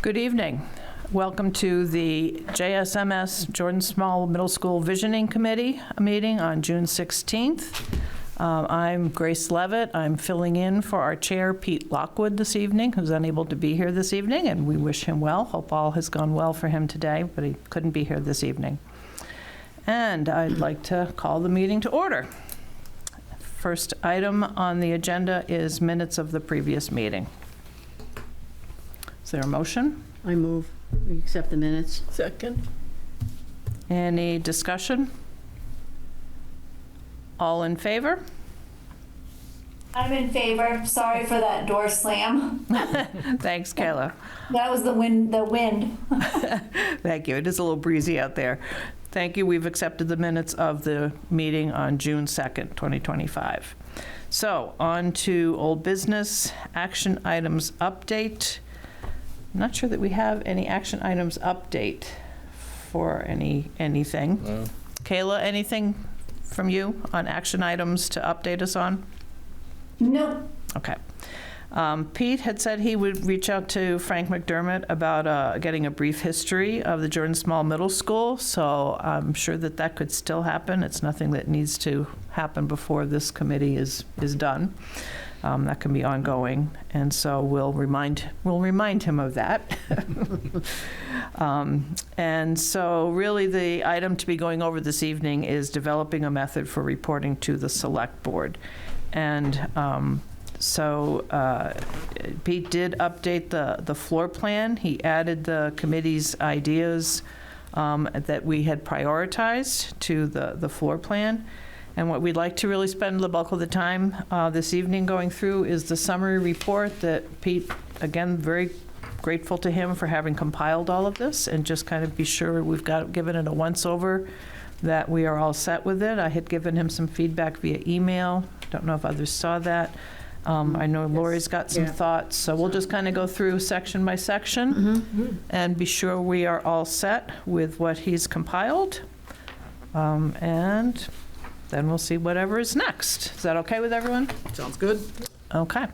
Good evening. Welcome to the JSMS Jordan Small Middle School Visioning Committee meeting on June 16th. I'm Grace Levitt. I'm filling in for our chair, Pete Lockwood, this evening, who's unable to be here this evening, and we wish him well. Hope all has gone well for him today, but he couldn't be here this evening. And I'd like to call the meeting to order. First item on the agenda is minutes of the previous meeting. Is there a motion? I move we accept the minutes. Second. Any discussion? All in favor? I'm in favor. Sorry for that door slam. Thanks, Kayla. That was the wind. Thank you. It is a little breezy out there. Thank you. We've accepted the minutes of the meeting on June 2nd, 2025. So on to old business, action items update. I'm not sure that we have any action items update for anything. No. Kayla, anything from you on action items to update us on? Nope. Okay. Pete had said he would reach out to Frank McDermott about getting a brief history of the Jordan Small Middle School, so I'm sure that that could still happen. It's nothing that needs to happen before this committee is done. That can be ongoing, and so we'll remind him of that. And so really the item to be going over this evening is developing a method for reporting to the select board. And so Pete did update the floor plan. He added the committee's ideas that we had prioritized to the floor plan. And what we'd like to really spend the bulk of the time this evening going through is the summary report that Pete, again, very grateful to him for having compiled all of this, and just kind of be sure we've given it a once-over, that we are all set with it. I had given him some feedback via email. Don't know if others saw that. I know Lori's got some thoughts, so we'll just kind of go through section by section and be sure we are all set with what he's compiled. And then we'll see whatever is next. Is that okay with everyone? Sounds good. Okay.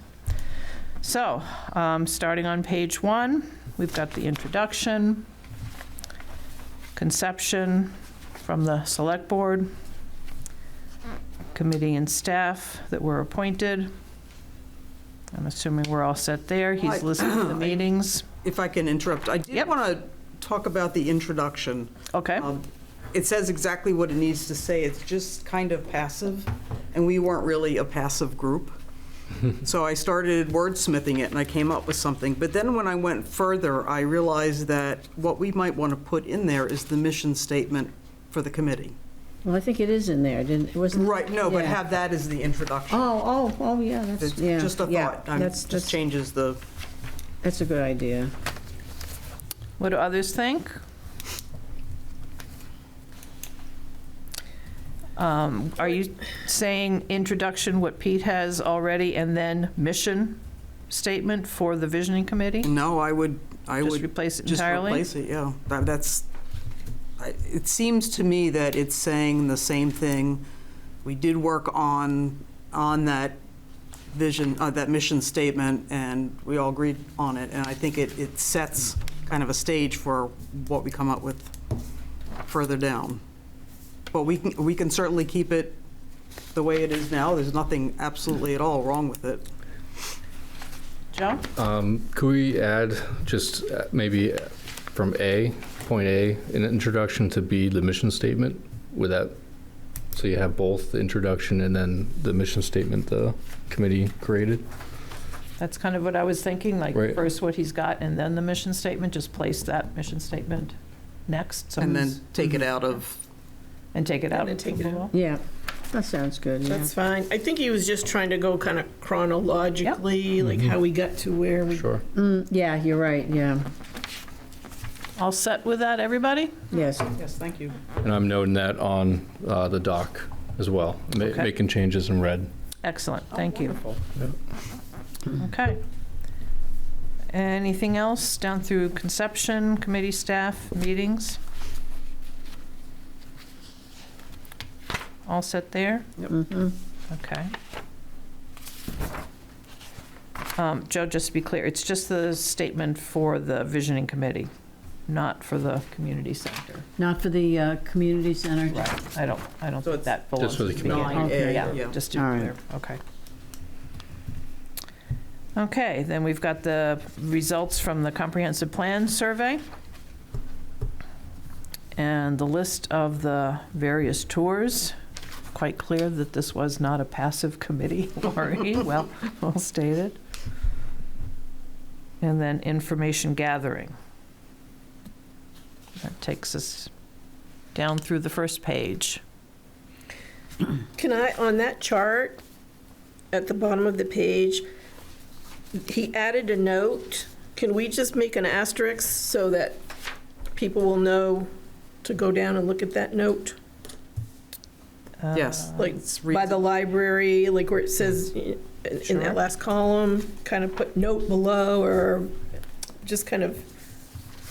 So, starting on page 1, we've got the introduction, conception from the select board, committee and staff that were appointed. I'm assuming we're all set there. He's listened to the meetings. If I can interrupt, I did want to talk about the introduction. Okay. It says exactly what it needs to say. It's just kind of passive, and we weren't really a passive group. So I started wordsmithing it, and I came up with something. But then when I went further, I realized that what we might want to put in there is the mission statement for the committee. Well, I think it is in there. It wasn't. Right, no, but Yeah. have that as the introduction. Oh, yeah, that's, It's yeah. just a yeah, thought. That's Changes the... That's a good idea. What do others think? Are you saying introduction, what Pete has already, and then mission statement for the visioning committee? No, I would Just replace it entirely? Just replace it, yeah. It seems to me that it's saying the same thing. We did work on that vision, that mission statement, and we all agreed on it. And I think it sets kind of a stage for what we come up with further down. But we can certainly keep it the way it is now. There's nothing absolutely at all wrong with it. Joe? Could we add just maybe from point A, an introduction to B, the mission statement with that? So you have both the introduction and then the mission statement the committee created? That's kind of what I was thinking, like Right. first what he's got and then the mission statement, just place that mission statement next. So And then take it out of... And take it out. And then take it out. Yeah, that sounds good, yeah. That's fine. I think he was just trying to go kind of chronologically, like how we got to where we. Sure. Yeah, you're right, yeah. All set with that, everybody? Yes. Yes, thank you. And I'm noting that on the doc as well, Okay. making changes in red. Excellent, thank you. Wonderful. Okay. Anything else down through conception, committee staff, meetings? All set there? Mhm. Okay. Joe, just to be clear, it's just the statement for the visioning committee, not for the community center. Not for the community center? Right, I don't So think it's that belongs. Just for the to community. Nine A, Yeah, yeah. just to All be right. clear, okay. Okay, then we've got the results from the comprehensive plan survey. And the list of the various tours. Quite clear that this was not a passive committee, Lori, well stated. And then information gathering. That takes us down through the first page. Can I, on that chart, at the bottom of the page, he added a note. Can we just make an asterisk so that people will know to go down and look at that note? Yes. Like It's by the library, like where it says in Sure. that last column, kind of put note below, or just kind of,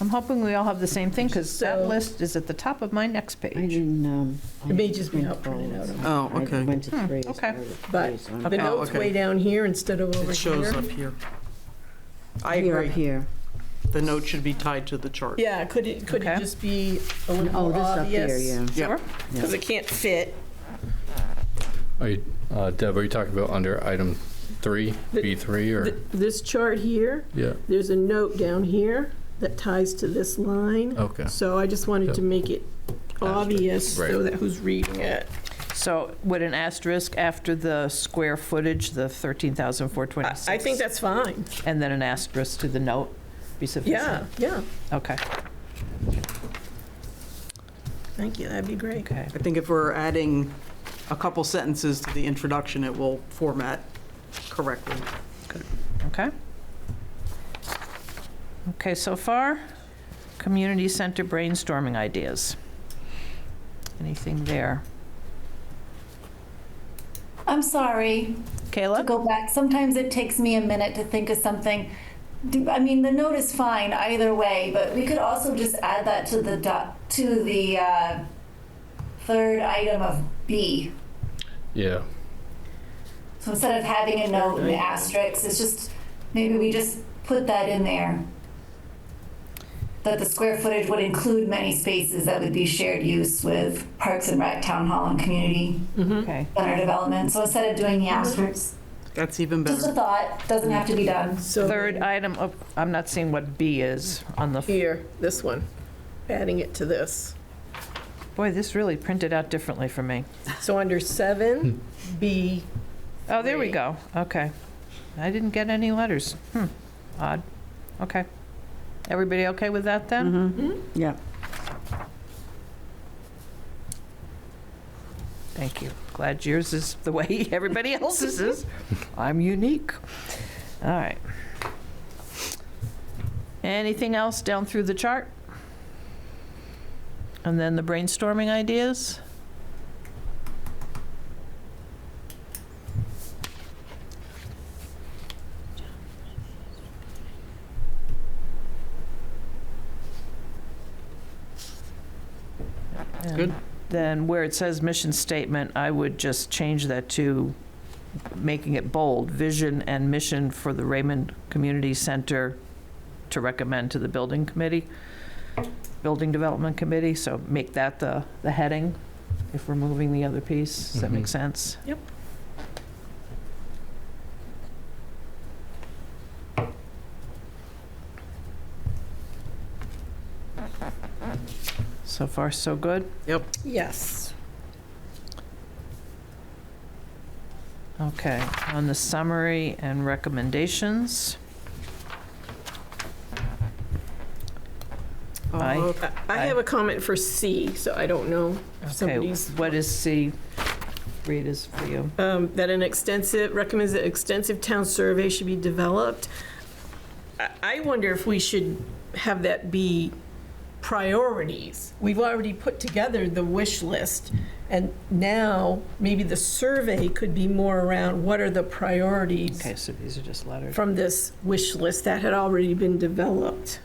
I'm hoping we all have the same thing, because that So- list is at the top of my next I page. didn't, it may just be not printed out. Oh, I okay. went to 3 as okay. part of But 3, so I'm- the Okay. note's okay. way down here instead of over It shows here. up here. I Here, up agree. here. The note should be tied to the chart. Yeah, could it Okay. just be a little Oh, more this up here, obvious? yeah. Yeah. Sure. Because it can't fit. Are you, Deb, are you talking about under item 3, The- B3, or? This chart here, Yeah, there's a note down here that ties to this line. okay. So I just wanted to Yep. make it obvious so Right. that who's reading it. So would an asterisk after the square footage, the I 13,426? I think that's fine. And then an asterisk to the note be sufficient? Yeah, yeah. Okay, Thank you, that'd be great. okay. I think if we're adding a couple sentences to the introduction, it will format correctly. Okay. Okay, so far, community center brainstorming ideas. Anything there? I'm sorry to Kayla? go back. Sometimes it takes me a minute to think of something. I mean, the note is fine either way, but we could also just add that to the third item of B. Yeah, So instead of having a note and asterisks, it's just, maybe we just put that in there. That the square footage would include many spaces that would be shared use with Parks and Rec, Town Hall, and Community Okay, Center Development. So instead of doing the asterisks, That's even just a better. thought, doesn't have to be done. So third item, of I'm not seeing what B is on the, here, this one, adding it to this. boy, this really printed out differently for me. So under 7B, Oh, there we Three. go, okay. I didn't get any letters, odd, okay. Everybody okay with that then? Mm-hmm. Yeah. Thank you. Glad yours is the way everybody else's is. I'm unique. All right. Anything else down through the chart? And then the brainstorming ideas? Good. Then where it says mission statement, I would just change that to making it bold, vision and mission for the Raymond Community Center to recommend to the building committee, building development committee, so make that the heading if we're moving the other piece. Does that make sense? Yep. So far, so good? Yep. yes. Okay, on the summary and recommendations. Aye. I have a comment for C, so I don't know if Okay, somebody's, what is C? Rita's for you. that recommends that extensive town survey should be developed. I wonder if we should have that be priorities. We've already put together the wish list, and now maybe the survey could be more around what are the priorities Okay, so these are just letters. from this wish list that had already been developed.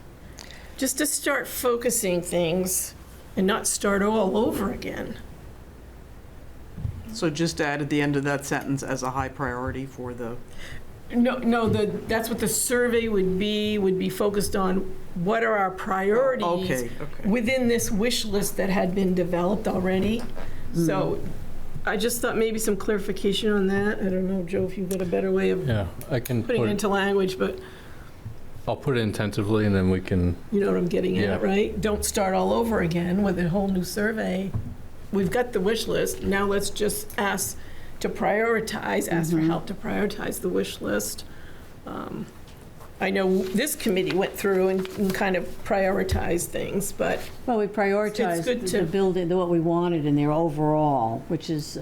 Just to start focusing things and not start all over again. So just add at the end of that sentence as a high priority for the, No, that's what the survey would be focused on, what are our priorities Okay. within this wish list that had been developed already. So I just thought maybe some clarification on that. I don't know, Joe, if you've got a better way of Yeah, I can putting it put, into language, but I'll put it in tentatively and then we can, you know what I'm getting Yeah. at, right? Don't start all over again with a whole new survey. We've got the wish list, now let's just ask to prioritize, ask for help to prioritize the wish list. I know this committee went through and kind of prioritized things, but Well, we good prioritized to- the building, what we wanted in there overall, which is,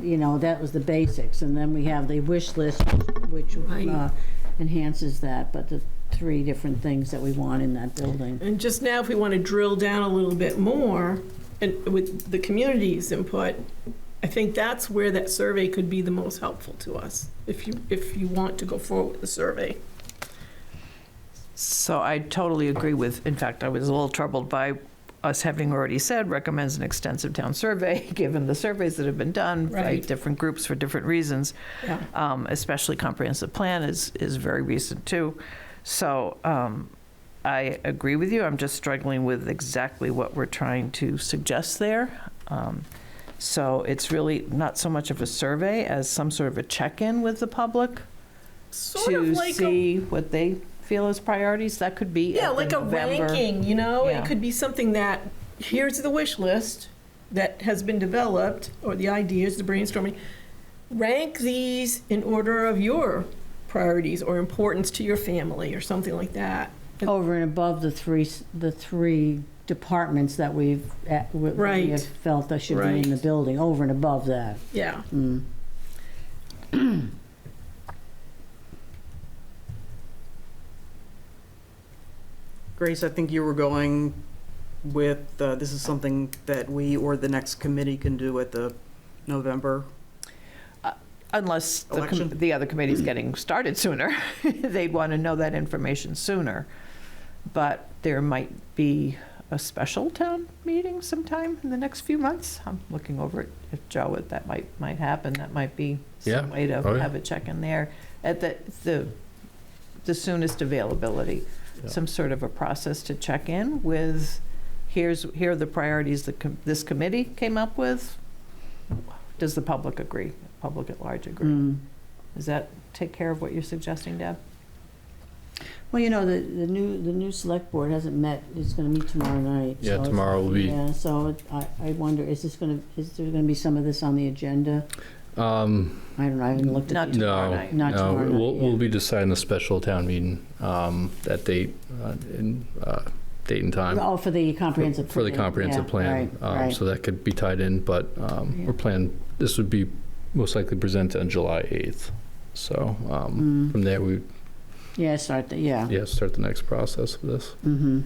you know, that was the basics. And then we have the wish list, which Right. enhances that, but the 3 different things that we want in that building. and just now, if we want to drill down a little bit more, and with the community's input, I think that's where that survey could be the most helpful to us, if you want to go forward with the survey. So I totally agree with, in fact, I was a little troubled by us having already said recommends an extensive town survey, given the surveys that have been done by Right. different groups for different reasons. Yeah. Especially comprehensive plan is very recent too. So I agree with you. I'm just struggling with exactly what we're trying to suggest there. So it's really not so much of a survey as some sort of a check-in with the public Sort of to like a, see what they feel as priorities. That could be yeah, at the like a November- ranking, you know? Yeah. It could be something that, here's the wish list that has been developed, or the ideas, the brainstorming. Rank these in order of your priorities or importance to your family, or something like that. Over and above the three departments that we Right. have felt that should be in the Right. building, over and above that. Yeah. Grace, I think you were going with, this is something that we or the next committee can do at the November. Unless Election. the other committee's getting started sooner. They'd want to know that information sooner. But there might be a special town meeting sometime in the next few months. I'm looking over at Joe, if that might happen. That might be Yeah. some way to Oh, yeah. have a check-in there at the soonest availability. Yeah. Some sort of a process to check in with, here are the priorities that this committee came up with. Does the public agree? Public at large agree? Mm. Does that take care of what you're suggesting, Deb? Well, you know, the new select board hasn't met, it's gonna meet tomorrow night. Yeah, so it's- tomorrow will be- Yeah, so I wonder, is there gonna be some of this on the agenda? I don't know, I haven't looked at. Not the- tomorrow no, night. Not no, tomorrow night, we'll yeah. be deciding a special town meeting, that date, date and time. Oh, for the comprehensive plan. For the comprehensive Yeah, plan. right. So that could be tied in, but we're planning, this would be most likely presented on July 8th. So from there, we, Yeah, start the, yeah. yeah, start the next process of this. Mm-hmm.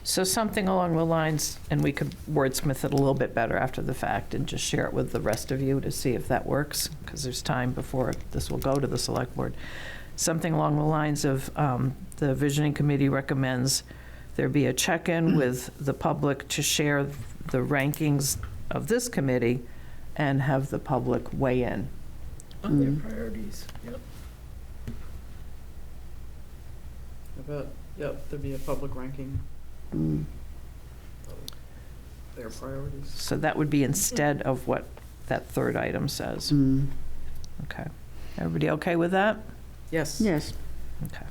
So something along the lines, and we could wordsmith it a little bit better after the fact and just share it with the rest of you to see if that works, because there's time before this will go to the select board. Something along the lines of the visioning committee recommends there be a check-in with the public to share the rankings of this committee and have the public weigh in. On their priorities, yep. I bet, yep, there'd be a public ranking Mm. of their priorities. So that would be instead of what that third item says. Mm. Okay. Everybody okay with that? Yes. Yes. Okay.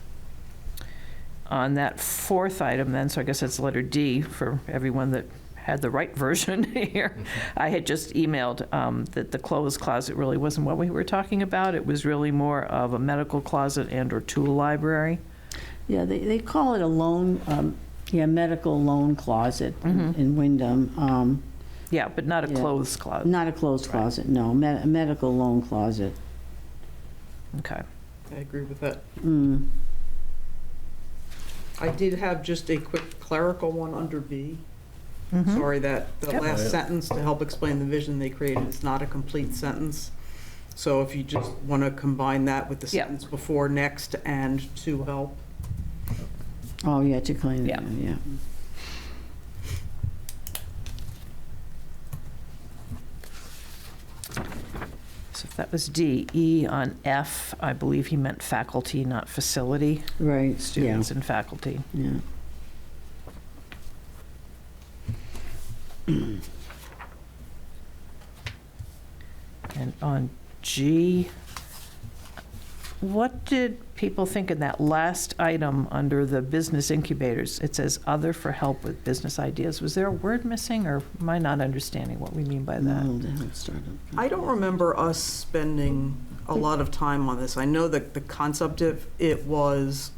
On that fourth item then, so I guess it's letter D for everyone that had the right version here. I had just emailed that the clothes closet really wasn't what we were talking about. It was really more of a medical closet and or tool library. Yeah, they call it a medical loan closet in Wyndham. Yeah, but not a Yeah. clothes closet. Not a closed closet, no, a medical loan closet. Okay. I agree with that. Mm. I did have just a quick clerical one under B. Mhm. Sorry that the Yep. last Oh, yeah. sentence to help explain the vision they created is not a complete sentence. So if you just want to combine that with the Yep. sentence before next and to help. Oh, yeah, to clean it, Yeah. yeah. So if that was D, E on F, I believe he meant faculty, not facility, Right, yeah, students and faculty. yeah. And on G, what did people think in that last item under the business incubators? It says other for help with business ideas. Was there a word missing, or am I not understanding what we mean by that? No, they haven't started. I don't remember us spending a lot of time on this. I know that the concept of it was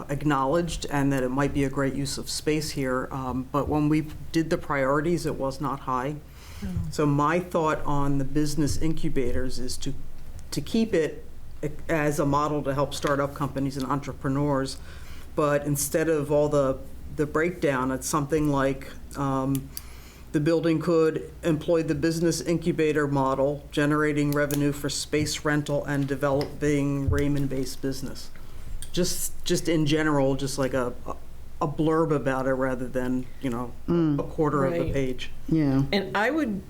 acknowledged and that it might be a great use of space here, but when we did the priorities, it was not high. So my thought on the business incubators is to keep it as a model to help startup companies and entrepreneurs, but instead of all the breakdown, it's something like the building could employ the business incubator model, generating revenue for space rental and developing Raymond-based business. Just in general, just like a blurb about it rather than, a quarter of the Right. page. Yeah, And I would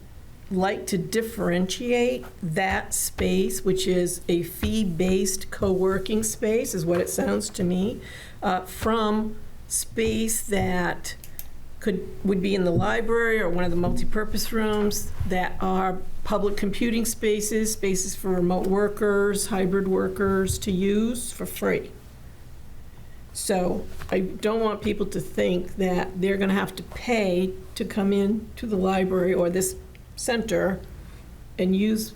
like to differentiate that space, which is a fee-based co-working space, is what it sounds to me, from space that would be in the library or one of the multipurpose rooms that are public computing spaces, spaces for remote workers, hybrid workers to use for free. So I don't want people to think that they're going to have to pay to come in to the library or this center and use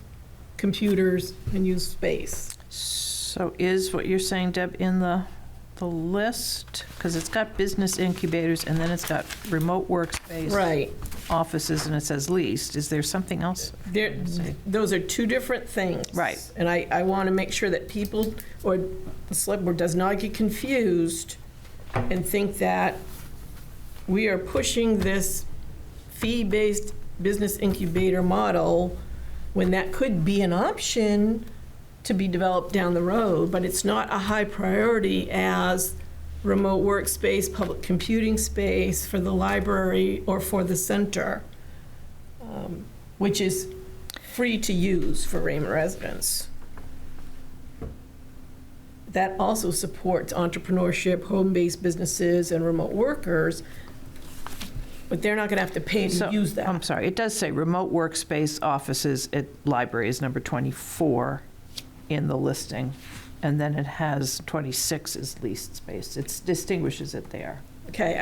computers and use space. So is what you're saying, Deb, in the list? Because it's got business incubators, and then it's got remote workspace. Right. Offices, and it says leased. Is there something else? Those are two different things. Right. And I want to make sure that people, or the select board does not get confused and think that we are pushing this fee-based business incubator model when that could be an option to be developed down the road, but it's not a high priority as remote workspace, public computing space for the library or for the center, which is free to use for Raymond residents. That also supports entrepreneurship, home-based businesses, and remote workers, but they're not going to have to pay to So, use that. I'm sorry, it does say remote workspace offices at library is number 24 in the listing, and then it has 26 as leased space. It distinguishes it there. Okay,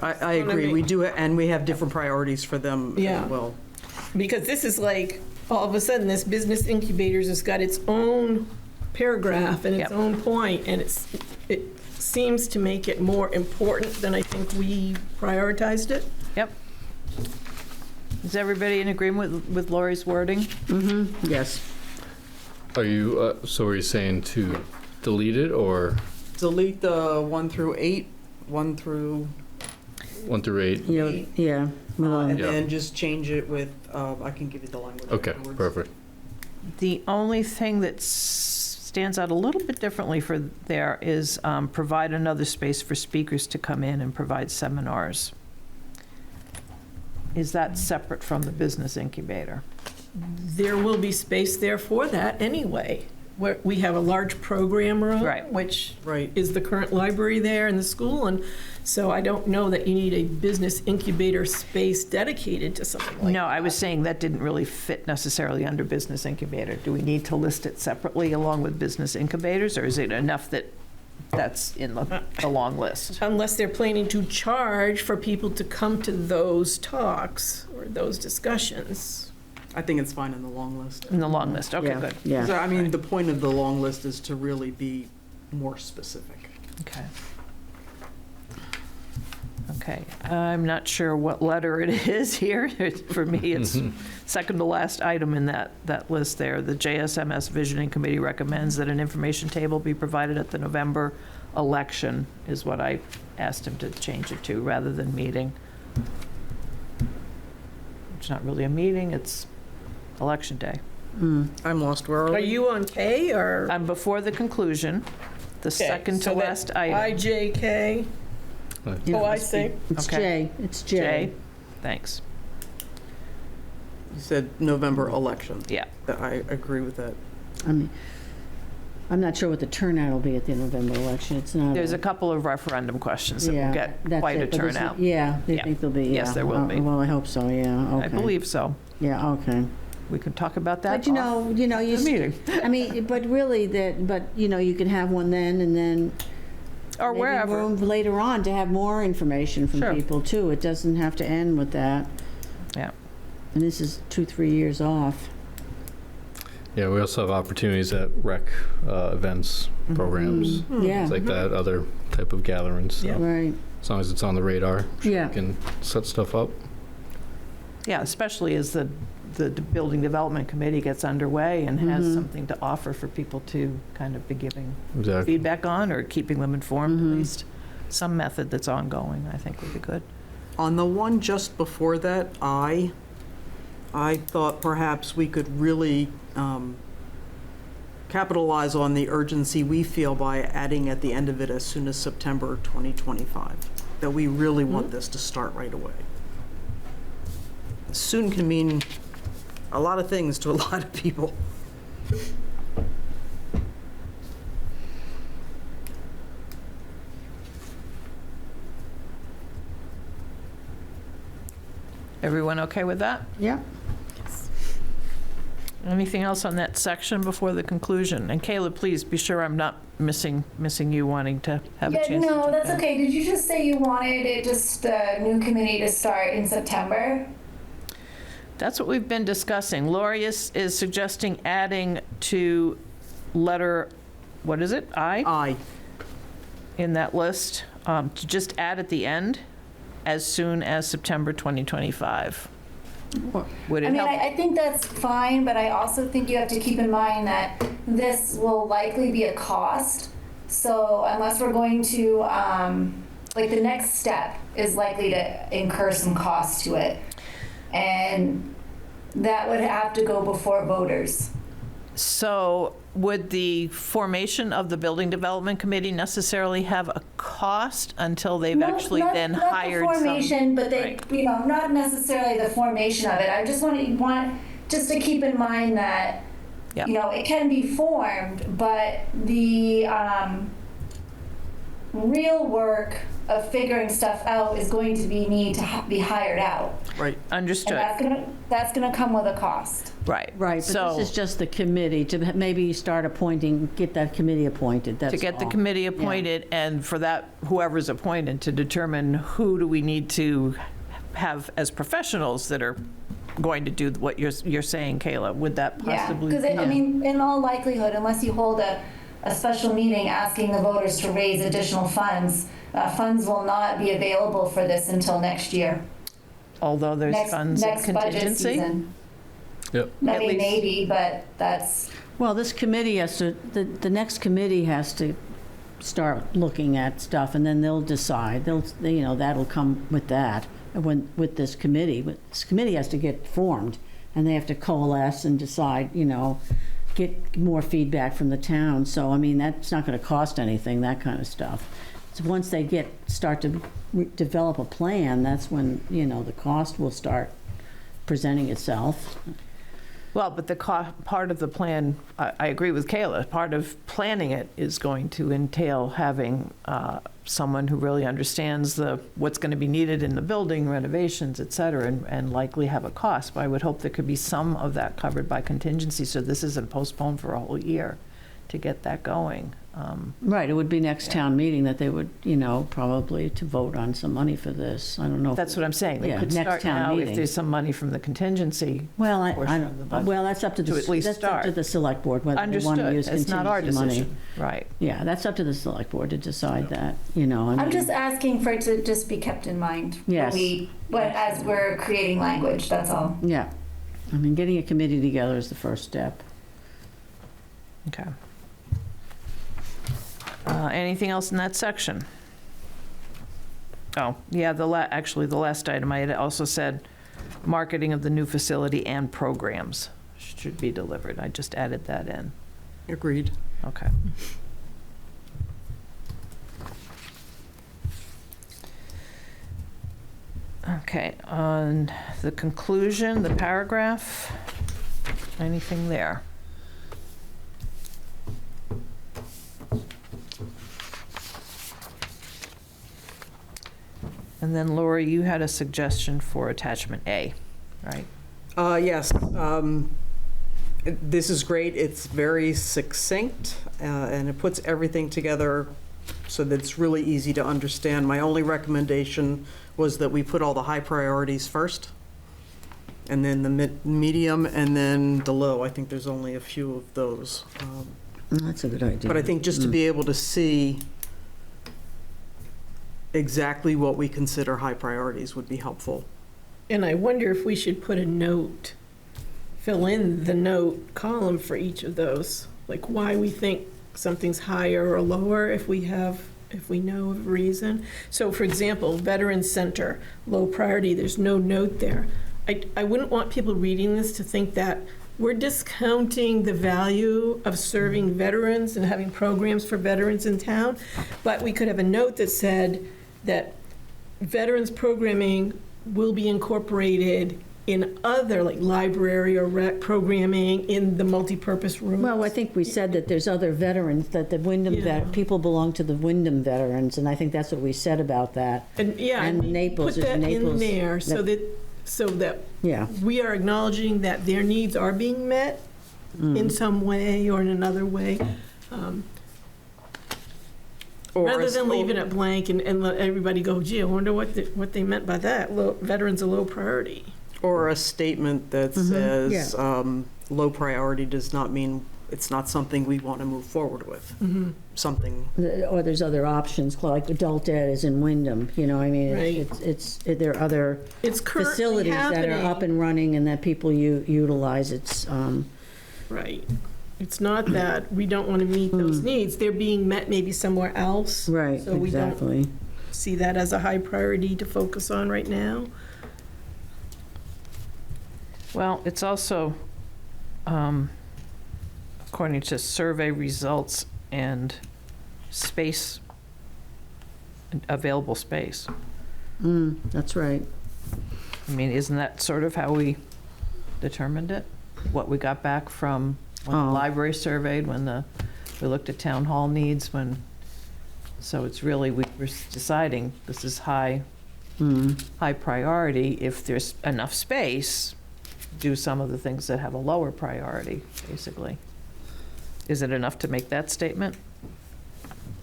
I agree. make- We do, and we have different priorities for them Yeah. as well. because this is like, all of a sudden, this business incubators has got its own paragraph and its Yep. own point, and it seems to make it more important than I think we prioritized it. Yep. Is everybody in agreement with Lori's wording? yes. Are you, so are you saying to delete it, or Delete the 1 through 8, 1 through, 1 through 8? Yeah. Well, and Yeah. then just change it with, I can give you the language Okay, afterwards. perfect. The only thing that stands out a little bit differently for there is provide another space for speakers to come in and provide seminars. Is that separate from the business incubator? There will be space there for that anyway. We have a large program room, Right. which Right. is the current library there in the school, and so I don't know that you need a business incubator space dedicated to something like that. No, I was saying that didn't really fit necessarily under business incubator. Do we need to list it separately along with business incubators, or is it enough that that's in the long list? Unless they're planning to charge for people to come to those talks or those discussions. I think it's fine in the long list. In the long list, okay, yeah, good. Yeah. So, I mean, the point of the long list is to really be more specific. Okay. Okay, I'm not sure what letter it is here. For me, it's second to last item in that list there. The JSMS Visioning Committee recommends that an information table be provided at the November election, is what I asked him to change it to, rather than meeting. It's not really a meeting, it's election day. I'm lost. Where are Are we? you on K or? I'm before the conclusion, the Okay, second to so that last item. IJK? Yeah. Oh, I see. It's Okay. J, it's J. J, thanks. You said November election. Yeah. I agree with that. I mean, I'm not sure what the turnout will be at the November election. It's not. There's a couple of referendum questions that will Yeah, get that's quite a it, but there's- turnout. Yeah, they Yeah. think there'll be, yeah. Yes, there will be. Well, I hope so, yeah, okay. I believe so. Yeah, okay. We can talk about that But you know, you the meeting. I mean, but really you can have one then and then. Or maybe wherever. room later on to have more information from Sure. people too. It doesn't have to end with that. Yeah. And this is 2-3 years off. Yeah, we also have opportunities at rec events, programs, Yeah, things like that, other type of gatherings. So Yeah. right, as long as it's on the radar, yeah. we can set stuff up. Yeah, especially as the Building Development Committee gets underway and has something to offer for people to kind of be giving Exactly. feedback on or keeping them informed at least. Some method that's ongoing, I think would be good. On the one just before that, I thought perhaps we could really capitalize on the urgency we feel by adding at the end of it as soon as September 2025, that we really want this to start right away. Soon can mean a lot of things to a lot of people. Everyone okay with that? Yeah. Anything else on that section before the conclusion? And Kayla, please be sure I'm not missing you wanting to have a Yeah, chance to no, jump that's in. okay. Did you just say you wanted it just the new committee to start in September? That's what we've been discussing. Lori is suggesting adding to letter, what is it, I, Aye. in that list, to just add at the end, as soon as September 2025. Would I it mean, help? I think that's fine, but I also think you have to keep in mind that this will likely be a cost. So unless we're going to, like the next step is likely to incur some cost to it. And that would have to go before voters. So would the formation of the Building Development Committee necessarily have a cost until they've actually then hired Not the some? formation, but they, Right. not necessarily the formation of it. I just want just to keep in mind that, Yeah. it can be formed, but the real work of figuring stuff out is going to need to be hired out. Right. And Understood, that's gonna come with a cost. right. Right, but So this is just the committee to maybe start appointing, get that committee appointed, that's to get the all. committee appointed, and for that, whoever's appointed, to determine who do we need to have as professionals that are going to do what you're saying, Kayla. Would that Yeah, possibly? because I mean, in all likelihood, unless you hold a special meeting asking the voters to raise additional funds, funds will not be available for this until next year. Although there's funds in Next budget contingency? season. Yep. I At mean, least- maybe, but that's, Well, this committee has to, the next committee has to start looking at stuff, and then they'll decide, that'll come with that, with this committee. But this committee has to get formed, and they have to coalesce and decide, get more feedback from the town. So, I mean, that's not going to cost anything, that kind of stuff. So once they start to develop a plan, that's when, the cost will start presenting itself. Well, but the part of the plan, I agree with Kayla, part of planning it is going to entail having someone who really understands what's going to be needed in the building, renovations, et cetera, and likely have a cost. But I would hope there could be some of that covered by contingency, so this isn't postponed for a whole year to get that going. Right, it would be next town meeting that they would, probably to vote on some money for this. I don't know. if- That's what I'm saying. They Yeah, could next start town now if meeting. there's some money from the contingency. Well, I portion of the budget. well, that's up to the, To at least that's up to start. the select board, whether they want to Understood. use It's not our contingency money. decision. Right. Yeah, that's up to the select board to decide that, I mean. I'm just asking for it to just be kept in mind. Yes. But as we're creating language, that's all. Yeah, I mean, getting a committee together is the first step. Okay. Anything else in that section? Oh, yeah, actually, the last item, I had also said marketing of the new facility and programs should be delivered. I just added that in. Agreed. Okay. Okay, on the conclusion, the paragraph, anything there? And then Laura, you had a suggestion for attachment A, right? Yes, this is great. It's very succinct, and it puts everything together so that it's really easy to understand. My only recommendation was that we put all the high priorities first, and then the medium, and then the low. I think there's only a few of those. That's a good idea. But I think just to be able to see exactly what we consider high priorities would be helpful. And I wonder if we should put a note, fill in the note column for each of those, like why we think something's higher or lower if we know of a reason. So for example, Veterans Center, low priority, there's no note there. I wouldn't want people reading this to think that we're discounting the value of serving veterans and having programs for veterans in town, but we could have a note that said that veterans programming will be incorporated in other, like library or rec programming in the multipurpose rooms. Well, I think we said that there's other veterans, that the Wyndham, Yeah. people belong to the Wyndham veterans, and I think that's what we said about that. And yeah, And and Naples, put there's that in Naples there so that Yeah. we are acknowledging that their needs are being met in some way or in another way, rather than leaving it blank and let everybody go, gee, I wonder what they meant by that. Veterans are low priority. Or a statement that says, low priority does not mean it's not something we want to move forward with. Something. Or there's other options, like adult ed is in Wyndham, you know, I mean, Right. there are other It's currently facilities that are up happening. and running and that people utilize. It's, Right. It's not that we don't want to meet those needs. They're being met maybe somewhere else. right, So we don't exactly. see that as a high priority to focus on right now. Well, it's also, according to survey results and space, available space. That's right. I mean, isn't that sort of how we determined it? What we got back from when the Oh. library surveyed, we looked at town hall needs, so it's really, we were deciding this is high priority. If there's enough space, do some of the things that have a lower priority, basically. Is it enough to make that statement?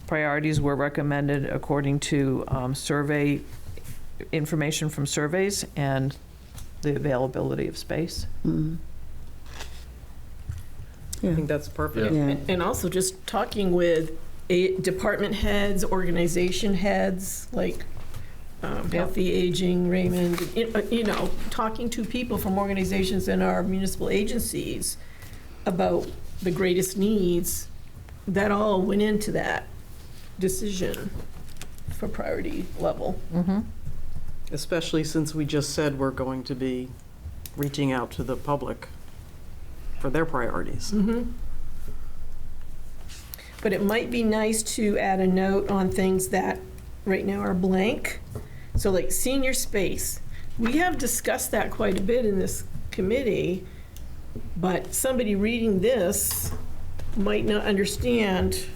Priorities were recommended according to survey, information from surveys and the availability of space. I think that's perfect. Yeah. And also just talking with department heads, organization heads, like Healthy Aging, Raymond, talking to people from organizations in our municipal agencies about the greatest needs, that all went into that decision for priority level. Especially since we just said we're going to be reaching out to the public for their priorities. But it might be nice to add a note on things that right now are blank. So like senior space, we have discussed that quite a bit in this committee, but somebody reading this might not understand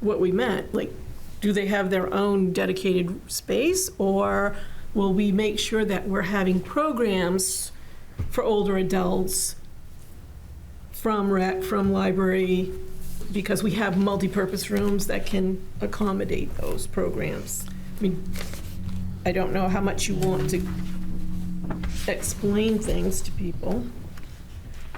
what we meant. Like, do they have their own dedicated space, or will we make sure that we're having programs for older adults from rec, from library, because we have multipurpose rooms that can accommodate those programs? I mean, I don't know how much you want to explain things to people.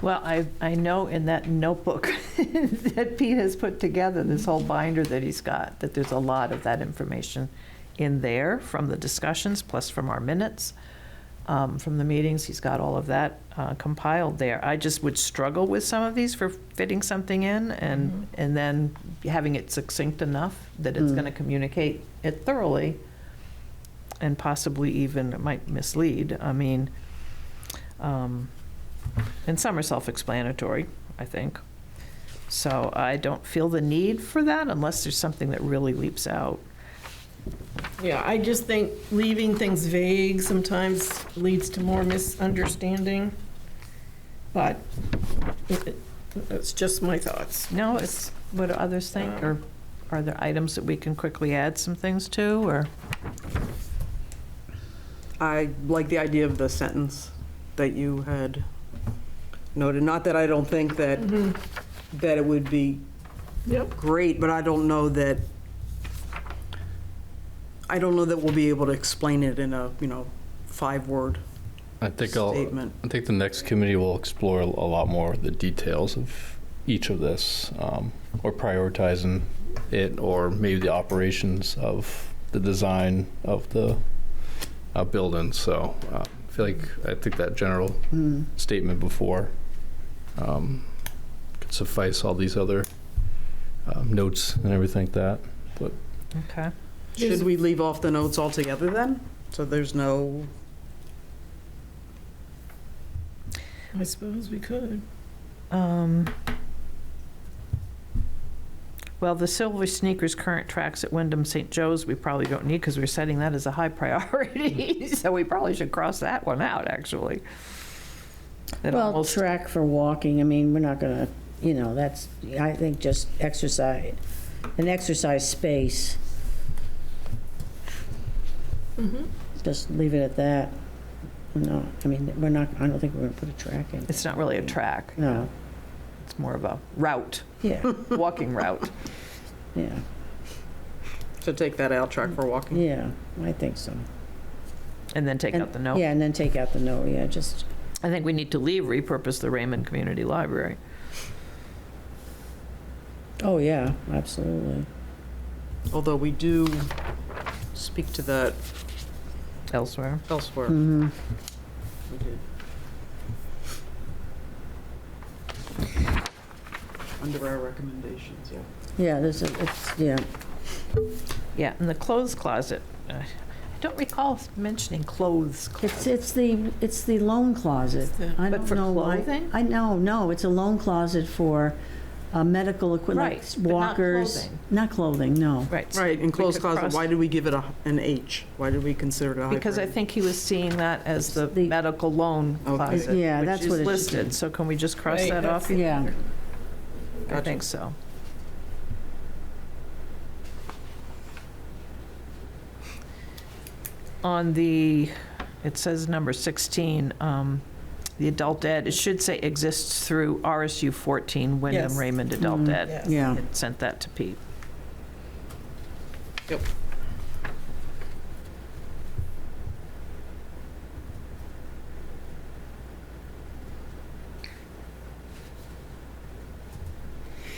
Well, I know in that notebook that Pete has put together, this whole binder that he's got, that there's a lot of that information in there from the discussions, plus from our minutes, from the meetings. He's got all of that compiled there. I just would struggle with some of these for fitting something in and then having it succinct enough that it's going to communicate it thoroughly and possibly even, it might mislead. I mean, and some are self-explanatory, I think. So I don't feel the need for that unless there's something that really leaps out. Yeah, I just think leaving things vague sometimes leads to more misunderstanding, but it's just my thoughts. No, it's, what do others think, or are there items that we can quickly add some things to, or? I like the idea of the sentence that you had noted. Not that I don't think that, that it would be Yep. great, but I don't know that we'll be able to explain it in a, 5-word I think statement. I think the next committee will explore a lot more of the details of each of this, or prioritizing it, or maybe the operations of the design of the building. So I think that general statement before could suffice all these other notes and everything like that. But Okay. Should we leave off the notes altogether then? So there's no, I suppose we could. Well, the Silver Sneakers current tracks at Wyndham St. Joe's, we probably don't need because we're setting that as a high priority. So we probably should cross that one out, actually. It Well, almost- track for walking, I mean, we're not gonna, that's, I think just exercise, an exercise space. Just leave it at that. No, I mean, I don't think we're gonna put a track in. It's not really a track. No, It's more of a route, yeah, walking route. yeah, so take that out, track for walking. yeah, I think so. And then take out the note. Yeah, and then take out the note, yeah, just, I think we need to repurpose the Raymond Community Library. oh, yeah, absolutely. Although we do speak to that Elsewhere. elsewhere. Mhm. We did. Under our recommendations, yeah. Yeah, it's, yeah, Yeah, and the clothes closet. I don't recall mentioning clothes. it's the loan closet. I But don't for know why- clothing? No, it's a loan closet for medical equipment, Right, like but not walkers. clothing. Not clothing, no. Right. so Right, in we closed could closet, cross- why did we give it an H? Why did we consider it a hyphen? Because I think he was seeing that as the The- medical loan Okay. closet, Yeah, that's what which is it should listed. be. So can we just cross Right, that off? Yeah, I Gotcha. think so. On the, it says number 16, the adult ed, it should say exists through RSU 14, Wyndham Yes. Raymond Adult Mhm. Ed. Yes. yeah. It sent that to Pete. Yep.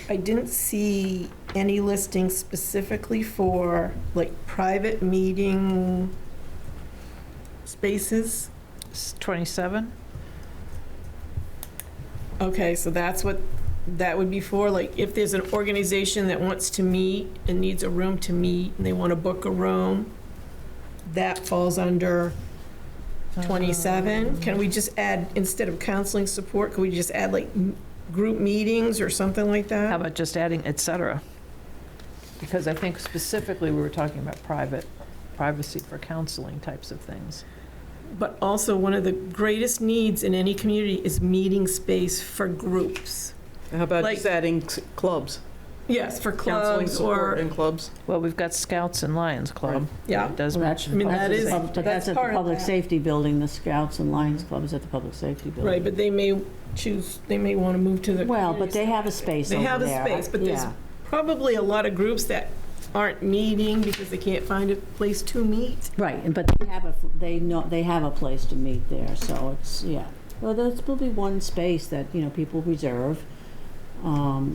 I didn't see any listing specifically for like private meeting spaces. It's 27? Okay, so that's what that would be for, like if there's an organization that wants to meet and needs a room to meet and they want to book a room, that falls under 27. Can we just add, instead of counseling support, can we just add like group meetings or something like How that? about just adding et cetera? Because I think specifically we were talking about privacy for counseling types of things. But also, one of the greatest needs in any community is meeting space for groups. How about Like- just adding clubs? Yes, for Counseling clubs support or, in clubs? Well, we've got Scouts and Lions Club. yeah. It does Well, that's- mention. I mean, public that is- safety. But that's that's at part the of public that. safety building, the Scouts and Lions Club is at the public safety building. Right, but they may want to move to the. Well, but community they have a space They over have a there. space, but there's Yeah. probably a lot of groups that aren't meeting because they can't find a place to meet. Right, and but they have a place to meet there, so it's, yeah. Well, there will be one space that, people reserve,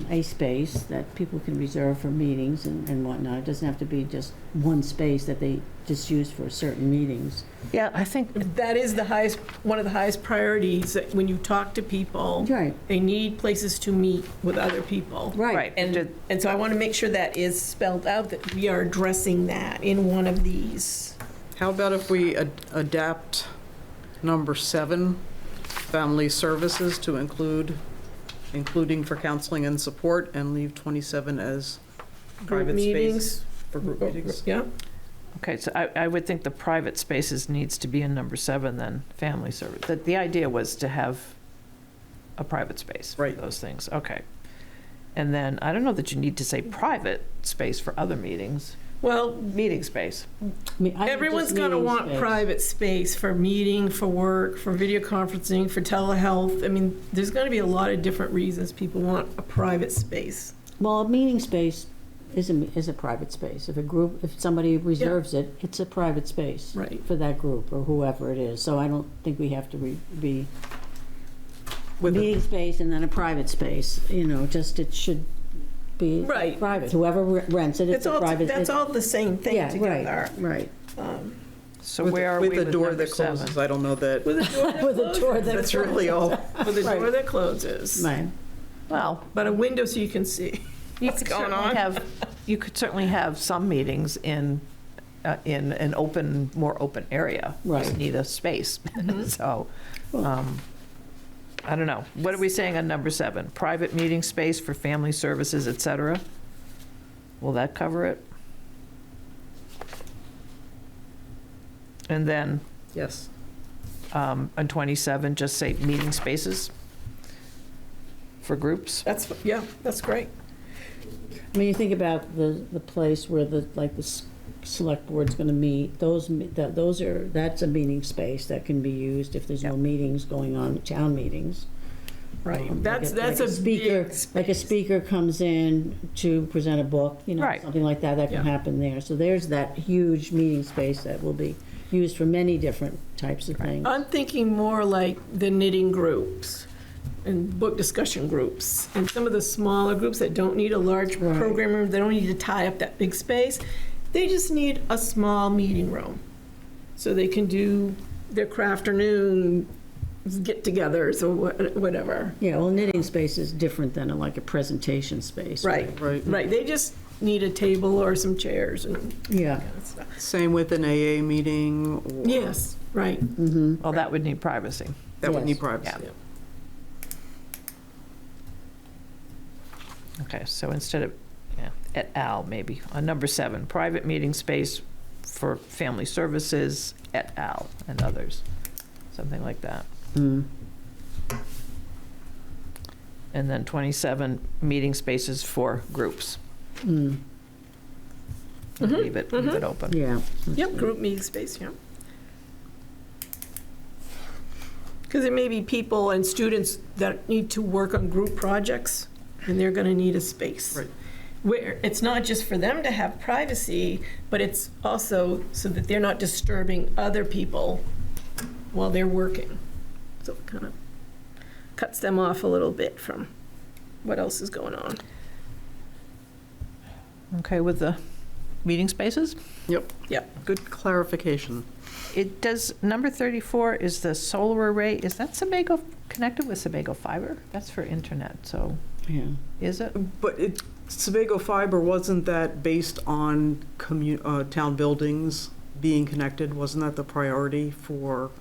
a space that people can reserve for meetings and whatnot. It doesn't have to be just one space that they just use for certain meetings. Yeah, I think, That is one of the highest priorities, that when you talk to people, Right, they need places to meet with other people. right. right. And so I want to make sure that is spelled out, that we are addressing that in one of these. How about if we adapt number 7, family services, to including for counseling and support, and leave 27 as Group private meetings. space for group meetings? Yeah, Okay, so I would think the private spaces needs to be in number 7 then, family service. The idea was to have a private space for Right. those things, okay. And then, I don't know that you need to say private space for other meetings, Well, meeting space. I mean, I think everyone's just going to meeting want space. private space for meeting, for work, for video conferencing, for telehealth. I mean, there's going to be a lot of different reasons people want a private space. Well, a meeting space is a private space. If somebody reserves it, it's a private space. Right. For that group or whoever it is. So I don't think we have to be With a- meeting space and then a private space, just it should be Right. private. Whoever rents it, it's It's a all, private. that's all the same thing Yeah, together. right. So With- where are we with With a door number that 7? closes, I don't know that, With a door that With a door closes. that that's really all. With a door Right. that closes. Right. Well, But a window so you can see. you What's could going certainly on? have, you could certainly have some meetings in an open, more open area. Just Right. need a space. So, Well- I don't know. What are we saying on number 7? Private meeting space for family services, et cetera? Will that cover it? And then, Yes. on 27, just say meeting spaces for groups? Yeah, that's great. I mean, you think about the place where the select board's gonna meet, that's a meeting space that can be used if there's no meetings going on, town meetings. Right. Like That's a a speaker, big like a space. speaker comes in to present a book, Right. something like that can Yeah. happen there. So there's that huge meeting space that will be used for many different types of things. I'm thinking more like the knitting groups and book discussion groups and some of the smaller groups that don't need a large Right. program room, they don't need to tie up that big space. They just need a small meeting room so they can do their crafternoon get-togethers or whatever. Yeah, well, knitting space is different than like a presentation space. Right, Right. right. They just need a table or some chairs and Yeah. kind of stuff. Same with an AA meeting. Or Yes, right. Mm-hmm. Well, that would need privacy. That would Yes. need privacy. Yeah. Okay, so instead of, et al, maybe, on number 7, private meeting space for family services, et al, and others, something like that. Mm. And then 27, meeting spaces for groups. Mm. Leave it open. Yeah. Yep, group meeting space, yeah. Because there may be people and students that need to work on group projects, and they're going to need a space. Right. Where it's not just for them to have privacy, but it's also so that they're not disturbing other people while they're working. So it kind of cuts them off a little bit from what else is going on. Okay, with the meeting spaces? Yep. Yep. Good clarification. It does, number 34 is the solar array, is that Sebago, connected with Sebago Fiber? That's for internet, so, Yeah. is it? But Sebago Fiber, wasn't that based on town buildings being connected? Wasn't that the priority for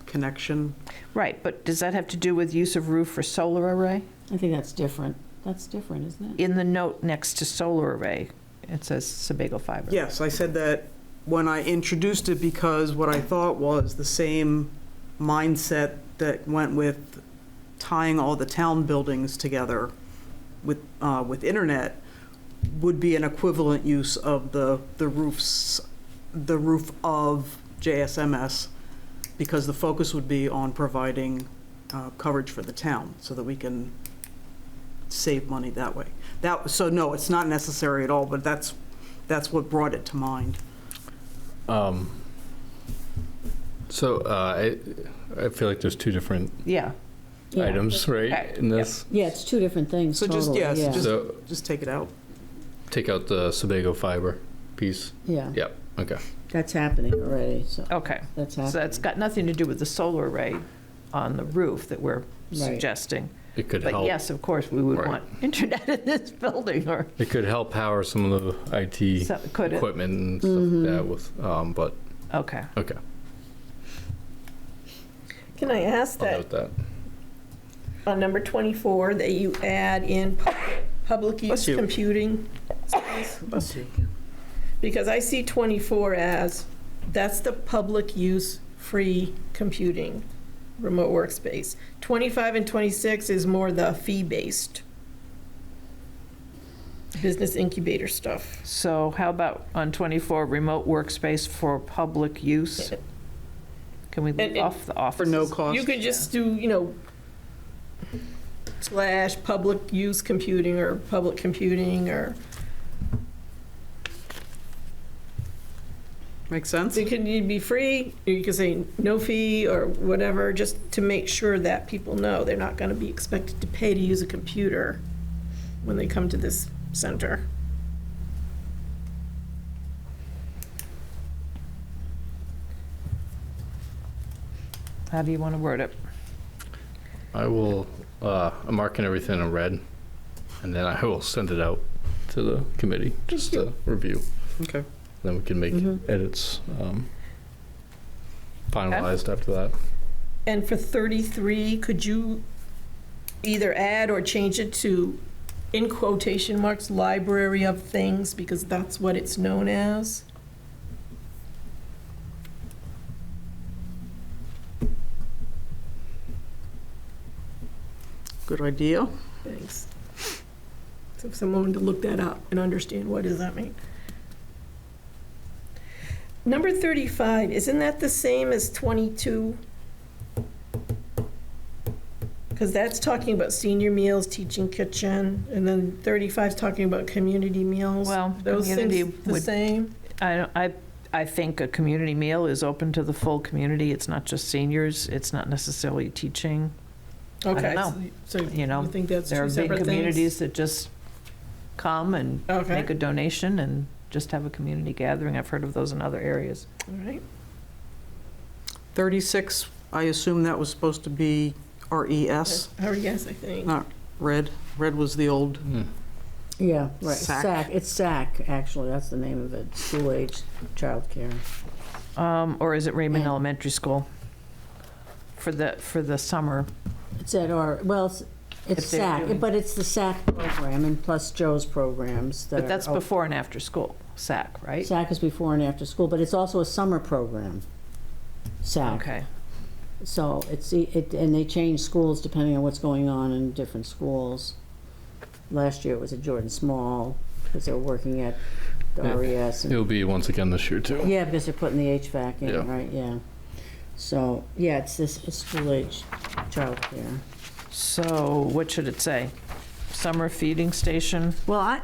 connection? Right, but does that have to do with use of roof for solar array? I think that's different. That's different, isn't it? In the note next to solar array, it says Sebago Fiber. Yes, I said that when I introduced it because what I thought was the same mindset that went with tying all the town buildings together with internet would be an equivalent use of the roof of JSMS, because the focus would be on providing coverage for the town so that we can save money that way. So no, it's not necessary at all, but that's what brought it to mind. So I feel like there's two different Yeah, Yeah. items, right, Okay, in this? Yeah, it's two different things So just, totally, yes, yeah. So just take it out. take out the Sebago Fiber piece. Yeah, Yep, okay. that's happening already, so okay. that's So happening. that's got nothing to do with the solar array on the roof that we're Right. suggesting. It could But help. yes, of course, we would Right. want internet in this building, or, It could help power some of the IT so- could it? equipment and stuff Mm-hmm. like that with, but, Okay. okay, Can I ask I'll that note that. on number 24, that you add in public use Bless you. computing space? Bless you. Because I see 24 as, that's the public use free computing remote workspace. 25 and 26 is more the fee-based business incubator stuff. So how about on 24, remote workspace for public use? Can we leave And- off the office? For no cost. You could just do, / public use computing or public computing, or Makes sense? it could be free, or you could say no fee or whatever, just to make sure that people know they're not going to be expected to pay to use a computer when they come to this center. How do you want to word it? I will, I'm marking everything in red, and then I will send it out to the committee, just to review. Okay. Then we can make edits finalized after that. And for 33, could you either add or change it to, in quotation marks, library of things, because that's what it's known as? Good idea. Thanks. So if someone wanted to look that up and understand what does that mean. Number 35, isn't that the same as 22? Because that's talking about senior meals, teaching kitchen, and then 35 is talking about community meals. Well, Those community things the would- same? I think a community meal is open to the full community. It's not just seniors. It's not necessarily teaching. Okay, know. so You know, you think that's There are two big separate things? communities that just come and Okay, make a donation and just have a community gathering. I've heard of those in other areas. all right. 36, I assume that was supposed to be RES, RES, I think. not red. Red was the old, Yeah, right, SAC. SAC, it's SAC, actually, that's the name of it, school age childcare. Or is it Raymond Yeah. Elementary School for the summer? It's at our, well, it's If they're doing- SAC, but it's the SAC program and plus Joe's programs that are. But that's before and after school, SAC, right? SAC is before and after school, but it's also a summer program, SAC. Okay. So and they change schools depending on what's going on in different schools. Last year it was at Jordan Small, because they were working at the Yeah. RES. and- It'll be once again this year, too. Yeah, because they're putting the HVAC in, Yeah. right, yeah. So, yeah, it's school age childcare. So what should it say? Summer feeding station? Well,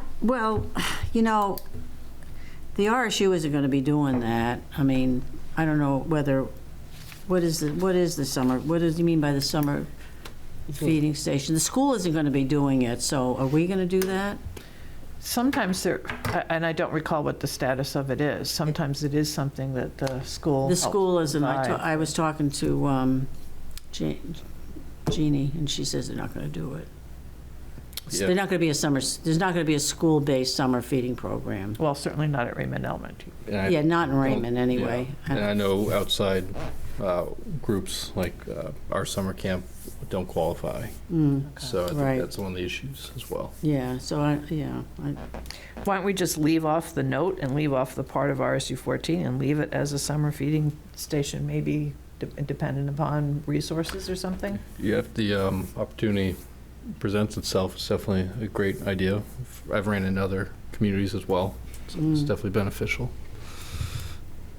you know, the RSU isn't going to be doing that. I mean, I don't know whether, what is the summer, what does he mean by the summer feeding station? The school isn't going to be doing it, so are we going to do that? Sometimes there, and I don't recall what the status of it is. Sometimes it is something that the school The helps school isn't, provide. I was talking to Jeannie, and she says they're not going to do it. Yeah. They're not going to be there's not going to be a school-based summer feeding program. Well, certainly not at Raymond Elementary. And I- Yeah, not in Raymond, anyway. And I know outside groups like our summer camp don't qualify, so I think Right. that's one of the issues as well. Yeah, so Why don't we just leave off the note and leave off the part of RSU 14 and leave it as a summer feeding station, maybe dependent upon resources or something? Yeah, if the opportunity presents itself, it's definitely a great idea. I've ran in other communities as well, so it's definitely beneficial.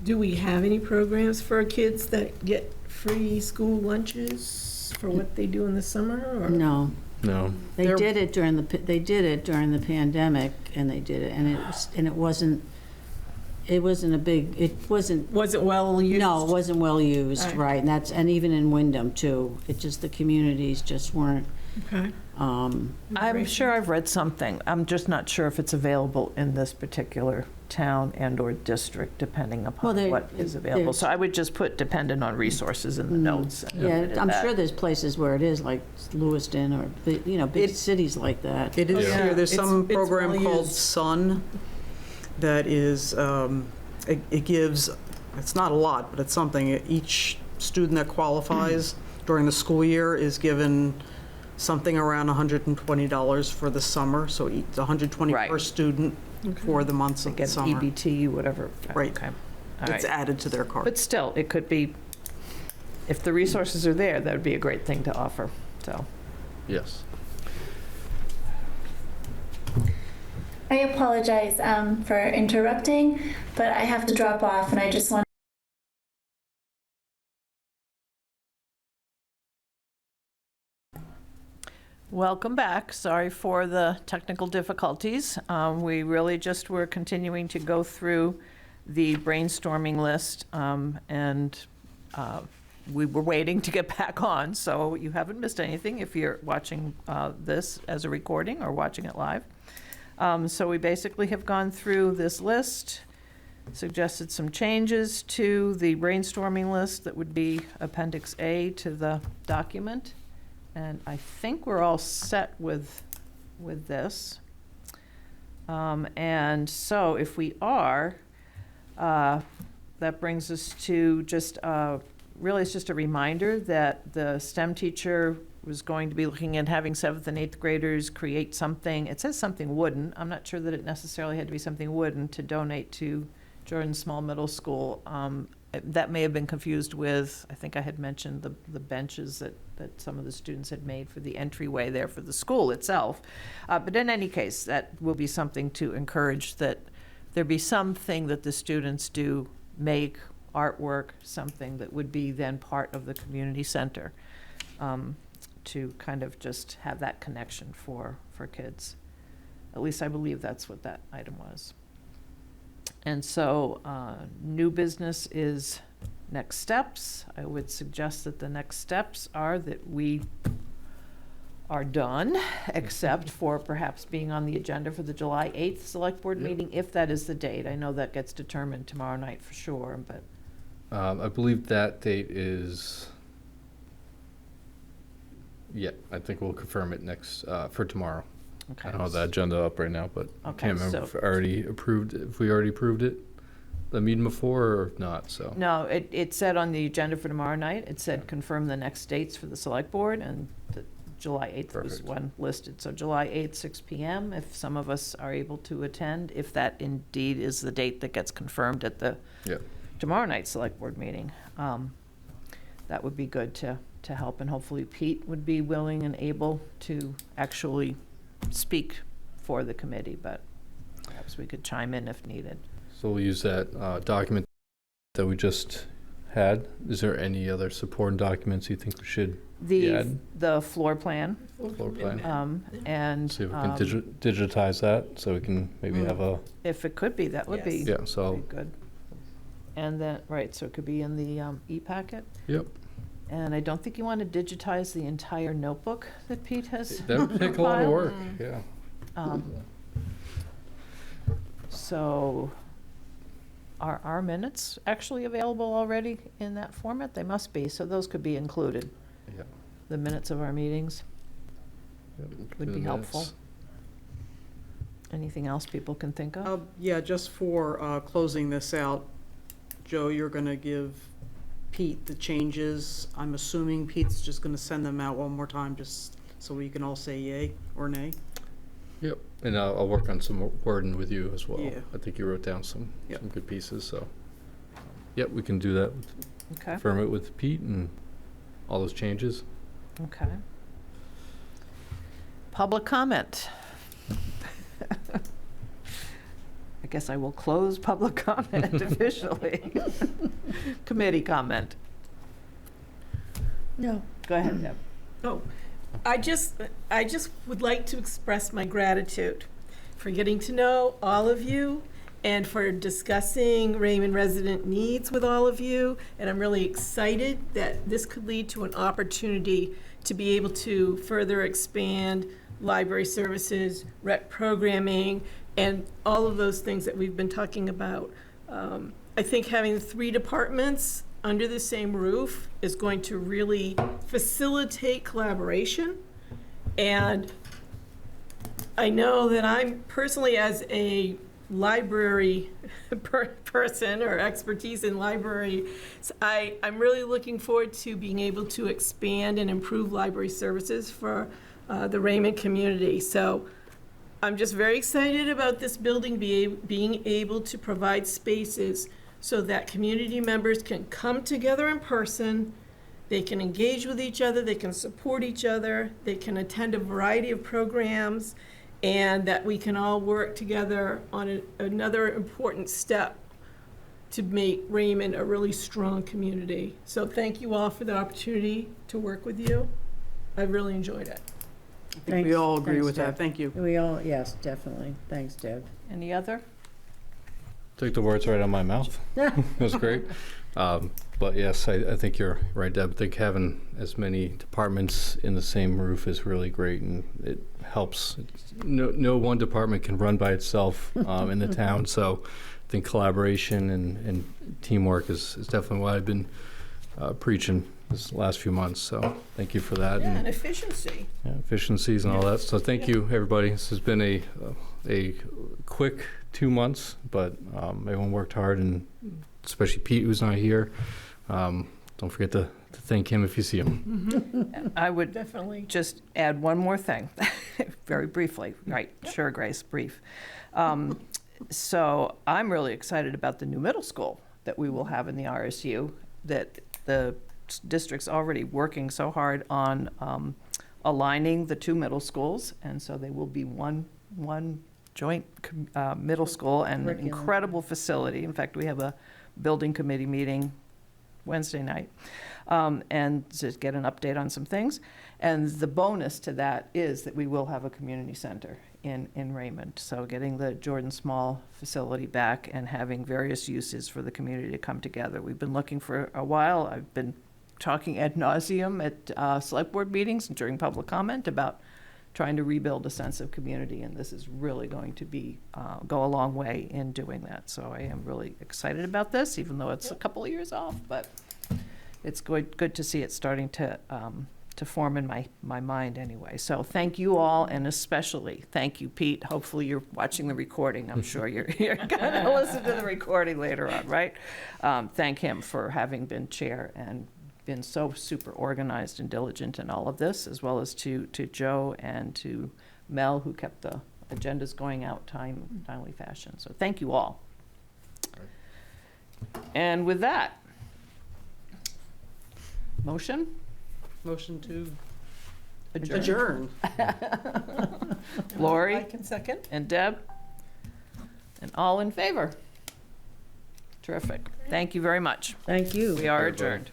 Do we have any programs for kids that get free school lunches for what they do in the summer? Or? no. No, They There- did it during the pandemic, and they did it, and it wasn't Wasn't well used? no, it wasn't well used, Right. right, and even in Wyndham, too. It just, the communities just weren't, Okay. I'm sure I've read something. I'm just not sure if it's available in this particular town and/or district, depending Well, upon they- what is available. there's- So I would just put dependent on resources in the notes. and leave it yeah, at I'm that. sure there's places where it is, like Lewiston, or, big It- cities like that. it is Yeah. here, there's some It's program well called used. SUN that is, it gives, it's not a lot, but it's something. Each student that qualifies during the school year is given something around $120 for the summer, so it's $120 per Right. student. for the months of the Get summer. EBT, whatever. Right. Okay. All It's right. added to their card. But still, it could be, if the resources are there, that would be a great thing to offer, so. Yes. I apologize for interrupting, but I have to drop off, and I just want Welcome back. Sorry for the technical difficulties. We really just were continuing to go through the brainstorming list, and we were waiting to get back on, so you haven't missed anything if you're watching this as a recording or watching it live. So we basically have gone through this list, suggested some changes to the brainstorming list that would be Appendix A to the document. And I think we're all set with this. And so if we are, that brings us to just, really it's just a reminder that the STEM teacher was going to be looking at having 7th and 8th graders create something. It says something wooden. I'm not sure that it necessarily had to be something wooden to donate to Jordan Small Middle School. That may have been confused with, I think I had mentioned the benches that some of the students had made for the entryway there for the school itself. But in any case, that will be something to encourage, that there be something that the students do make, artwork, something that would be then part of the community center, to kind of just have that connection for kids. At least I believe that's what that item was. And so new business is next steps. I would suggest that the next steps are that we are done, except for perhaps being on the agenda for the July 8th Select Board Yep. meeting, if that is the date. I know that gets determined tomorrow night for sure, but I believe that date is, yeah, I think we'll confirm it next, for tomorrow. okay. I don't have the agenda up right now, but I Okay, can't remember so- if we already approved it, the meeting before or not, so. No, it said on the agenda for tomorrow night, it said confirm the next dates for the Select Board, and the July 8th was Perfect. one listed. So July 8th, 6 PM, if some of us are able to attend, if that indeed is the date that gets confirmed at the Yeah. tomorrow night's Select Board meeting. That would be good to help, and hopefully Pete would be willing and able to actually speak for the committee, but perhaps we could chime in if needed. So we'll use that document that we just had. Is there any other supporting documents you think we should The add? floor plan, Floor plan? and See if we can digitize that, so we can maybe have a, if it could be, that would be Yes. yeah, so, be good. And then, right, so it could be in the e-packet. yep. And I don't think you want to digitize the entire notebook that Pete has. That would take a lot of compiled. work, yeah. So are our minutes actually available already in that format? They must be, so those could be included. Yeah. The minutes of our meetings Yep. would Do be the helpful. minutes. Anything else people can think of? Yeah, just for closing this out, Joe, you're going to give Pete the changes. I'm assuming Pete's just going to send them out one more time, just so we can all say yay or nay. Yep, and I'll work on some wording with you as well. Yeah. I think you wrote down some Yep. good pieces, so. Yep, we can do that, Okay, confirm it with Pete and all those changes. okay. Public comment. I guess I will close public comment officially. Committee comment. No. Go ahead, Deb. Oh, I just would like to express my gratitude for getting to know all of you and for discussing Raymond resident needs with all of you. And I'm really excited that this could lead to an opportunity to be able to further expand library services, rec programming, and all of those things that we've been talking about. I think having 3 departments under the same roof is going to really facilitate collaboration. And I know that I'm personally, as a library person or expertise in library, I'm really looking forward to being able to expand and improve library services for the Raymond community. So I'm just very excited about this building being able to provide spaces so that community members can come together in person, they can engage with each other, they can support each other, they can attend a variety of programs, and that we can all work together on another important step to make Raymond a really strong community. So thank you all for the opportunity to work with you. I've really enjoyed it. I think we all agree Thanks, with that. Deb. Thank you. We all, yes, definitely. Thanks, Deb. Any other? Took the words right out of my mouth. It was great. But yes, I think you're right, Deb. I think having as many departments in the same roof is really great, and it helps. No one department can run by itself in the town, so I think collaboration and teamwork is definitely what I've been preaching this last few months. So thank you for that. Yeah, And and efficiency. yeah, efficiencies and all that. So thank you, everybody. This has been a quick 2 months, but everyone worked hard, and especially Pete, who's not here. Don't forget to thank him if you see him. I would Definitely. just add one more thing, very briefly. Right, sure, Grace, brief. So I'm really excited about the new middle school that we will have in the RSU, that the district's already working so hard on aligning the two middle schools, and so they will be one joint middle school and an Curriculum. incredible facility. In fact, we have a building committee meeting Wednesday night, and to get an update on some things. And the bonus to that is that we will have a community center in Raymond. So getting the Jordan Small facility back and having various uses for the community to come together. We've been looking for a while. I've been talking ad nauseum at select board meetings and during public comment about trying to rebuild a sense of community, and this is really going to be go a long way in doing that. So I am really excited about this, even though it's a couple of years off, but it's good to see it starting to form in my mind anyway. So thank you all, and especially thank you, Pete. Hopefully you're watching the recording. I'm sure you're going to listen to the recording later on, right? Thank him for having been chair and been so super organized and diligent in all of this, as well as to Joe and to Mel, who kept the agendas going out timely fashion. So thank you all. And with that, motion? Motion to Adjourn. adjourn. Lori I can second. and Deb, and all in favor? Terrific. Thank you very much. Thank you. We are Everybody. adjourned.